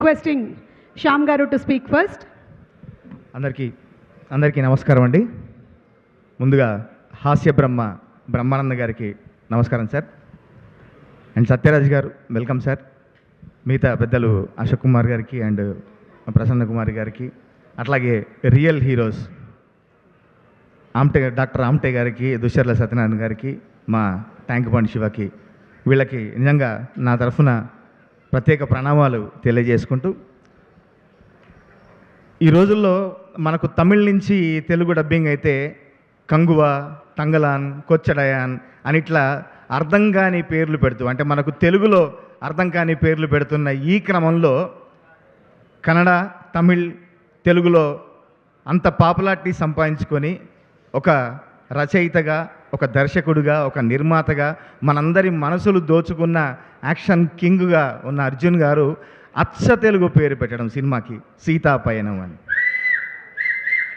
Requesting Shyam Garu to speak first. అందరికీ నమస్కారం అండి. ముందుగా హాస్య బ్రహ్మానంద గారికి నమస్కారం సార్. అండ్ సత్యరాజ్ గారు వెల్కమ్ సార్. మిగతా పెద్దలు అశోక్ కుమార్ గారికి అండ్ ప్రసన్న కుమార్ గారికి, అట్లాగే రియల్ హీరోస్ డాక్టర్ ఆమ్టే గారికి, దుశ్శర్ల సత్యనారాయణ గారికి, మా ట్యాంక్ బండ్ శివకి, వీళ్ళకి నిజంగా నా తరఫున ప్రత్యేక ప్రణామాలు తెలియజేసుకుంటూ, ఈ రోజుల్లో మనకు తమిళ్ నుంచి తెలుగు డబ్బింగ్ అయితే కంగువా, తంగలాన్, కొచ్చడయాన్ అని ఇట్లా అర్థం కాని పేర్లు పెడుతూ, అంటే మనకు తెలుగులో అర్థం కాని పేర్లు పెడుతున్న ఈ క్రమంలో కన్నడ, తమిళ్, తెలుగులో అంత పాపులారిటీ సంపాదించుకొని ఒక రచయితగా, ఒక దర్శకుడుగా, ఒక నిర్మాతగా మనందరి మనసులు దోచుకున్న యాక్షన్ కింగ్గా ఉన్న అర్జున్ గారు అచ్చ తెలుగు పేరు పెట్టడం సినిమాకి సీతాపయనం అని.